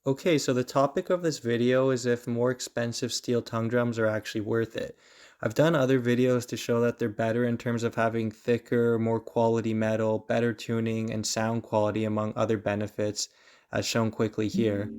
Okay, so the topic of this video is if more expensive steel tongue drums are actually worth it. I've done other videos to show that they're better in terms of having thicker, more quality metal, better tuning, and sound quality among other benefits, as shown quickly here.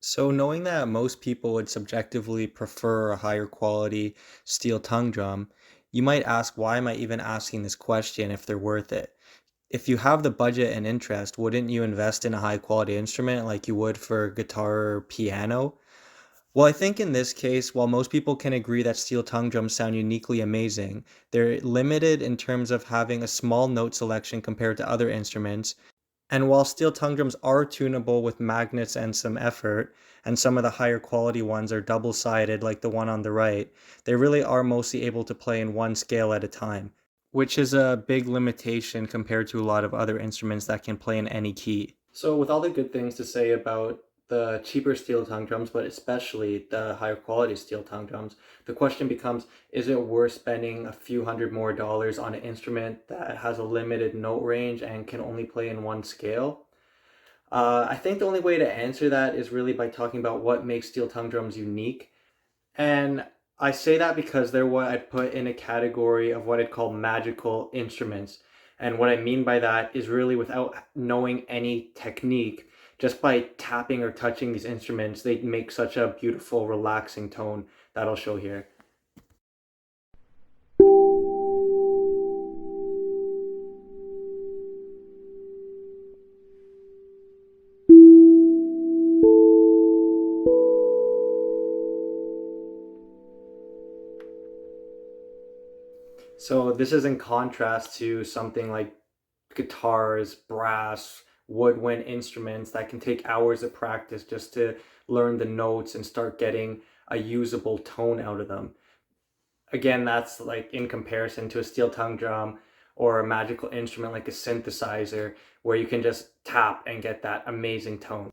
So knowing that most people would subjectively prefer a higher quality steel tongue drum, you might ask, why am I even asking this question if they're worth it? If you have the budget and interest, wouldn't you invest in a high quality instrument like you would for guitar or piano? Well, I think in this case, while most people can agree that steel tongue drums sound uniquely amazing, they're limited in terms of having a small note selection compared to other instruments. And while steel tongue drums are tunable with magnets and some effort, and some of the higher quality ones are double-sided like the one on the right, they really are mostly able to play in one scale at a time, which is a big limitation compared to a lot of other instruments that can play in any key. So with all the good things to say about the cheaper steel tongue drums, but especially the higher quality steel tongue drums, the question becomes, is it worth spending a few hundred more dollars on an instrument that has a limited note range and can only play in one scale? I think the only way to answer that is really by talking about what makes steel tongue drums unique. And I say that because they're what I'd put in a category of what I'd call magical instruments. And what I mean by that is really without knowing any technique, just by tapping or touching these instruments, they make such a beautiful, relaxing tone that I'll show here. So this is in contrast to something like guitars, brass, woodwind instruments that can take hours of practice just to learn the notes and start getting a usable tone out of them. Again, that's like in comparison to a steel tongue drum or a magical instrument like a synthesizer where you can just tap and get that amazing tone.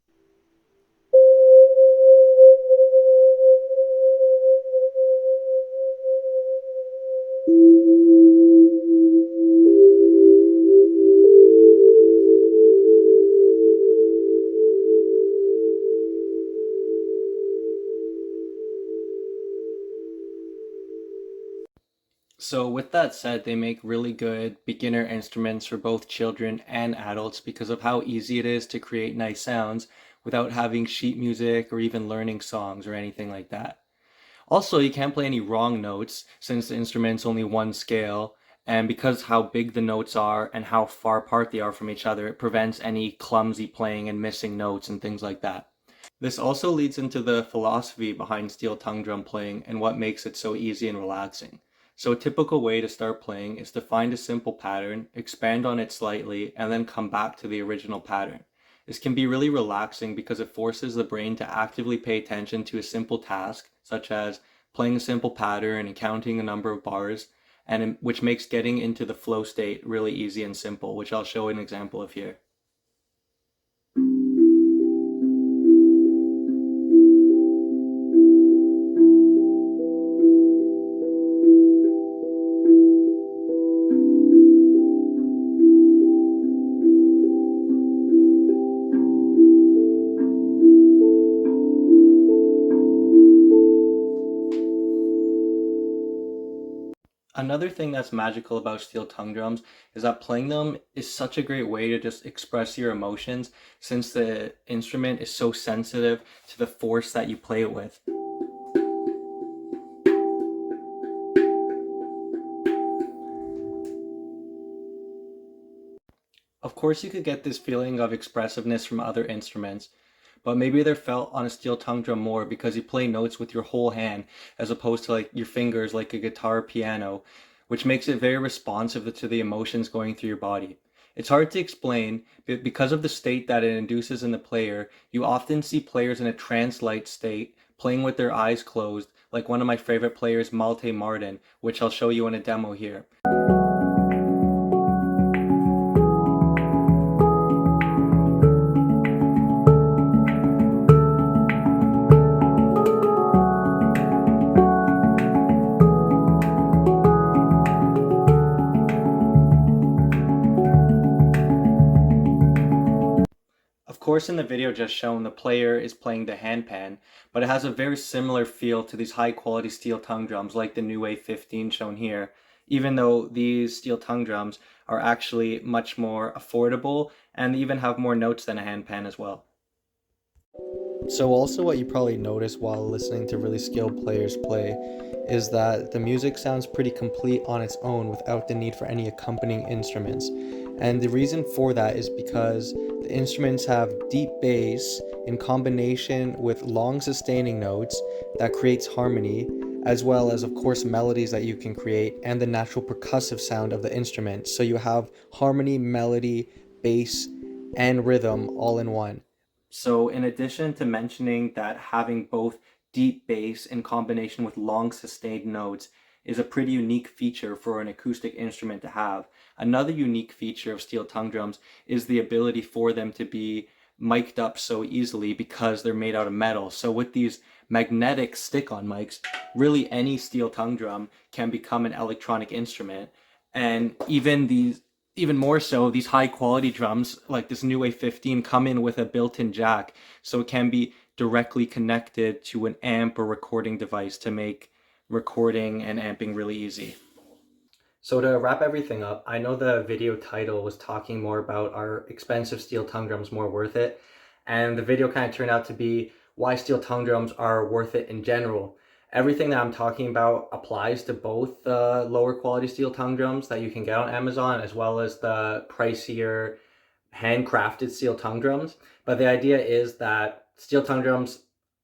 So with that said, they make really good beginner instruments for both children and adults because of how easy it is to create nice sounds without having sheet music or even learning songs or anything like that. Also, you can't play any wrong notes since the instrument's only one scale, and because how big the notes are and how far apart they are from each other, it prevents any clumsy playing and missing notes and things like that. This also leads into the philosophy behind steel tongue drum playing and what makes it so easy and relaxing. So a typical way to start playing is to find a simple pattern, expand on it slightly, and then come back to the original pattern. This can be really relaxing because it forces the brain to actively pay attention to a simple task, such as playing a simple pattern and counting a number of bars, and which makes getting into the flow state really easy and simple, which I'll show an example of here. Another thing that's magical about steel tongue drums is that playing them is such a great way to just express your emotions since the instrument is so sensitive to the force that you play it with. Of course, you could get this feeling of expressiveness from other instruments, but maybe they're felt on a steel tongue drum more because you play notes with your whole hand as opposed to like your fingers like a guitar or piano, which makes it very responsive to the emotions going through your body. It's hard to explain, but because of the state that it induces in the player, you often see players in a trance-like state, playing with their eyes closed, like one of my favorite players, Malte Martin, which I'll show you in a demo here. Of course, in the video just shown, the player is playing the handpan, but it has a very similar feel to these high-quality steel tongue drums like the new A15 shown here, even though these steel tongue drums are actually much more affordable and even have more notes than a handpan as well. So also what you probably notice while listening to really skilled players play is that the music sounds pretty complete on its own without the need for any accompanying instruments. And the reason for that is because the instruments have deep bass in combination with long sustaining notes that creates harmony, as well as of course melodies that you can create and the natural percussive sound of the instrument. So you have harmony, melody, bass, and rhythm all in one. So in addition to mentioning that having both deep bass in combination with long sustained notes is a pretty unique feature for an acoustic instrument to have, another unique feature of steel tongue drums is the ability for them to be mic'd up so easily because they're made out of metal. So with these magnetic stick-on mics, really any steel tongue drum can become an electronic instrument. And even more so, these high quality drums like this new A15 come in with a built-in jack, so it can be directly connected to an amp or recording device to make recording and amping really easy. So to wrap everything up, I know the video title was talking more about are expensive steel tongue drums more worth it? And the video kind of turned out to be why steel tongue drums are worth it in general. Everything that I'm talking about applies to both the lower quality steel tongue drums that you can get on Amazon as well as the pricier handcrafted steel tongue drums. But the idea is that steel tongue drums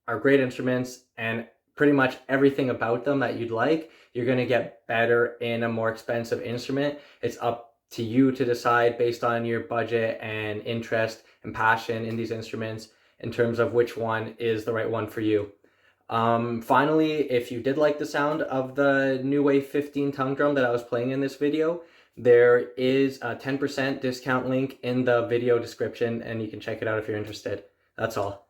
are great instruments, and pretty much everything about them that you'd like, you're going to get better in a more expensive instrument. It's up to you to decide based on your budget and interest and passion in these instruments in terms of which one is the right one for you. Finally, if you did like the sound of the new Wave 15 tongue drum that I was playing in this video, there is a 10% discount link in the video description and you can check it out if you're interested. That's all.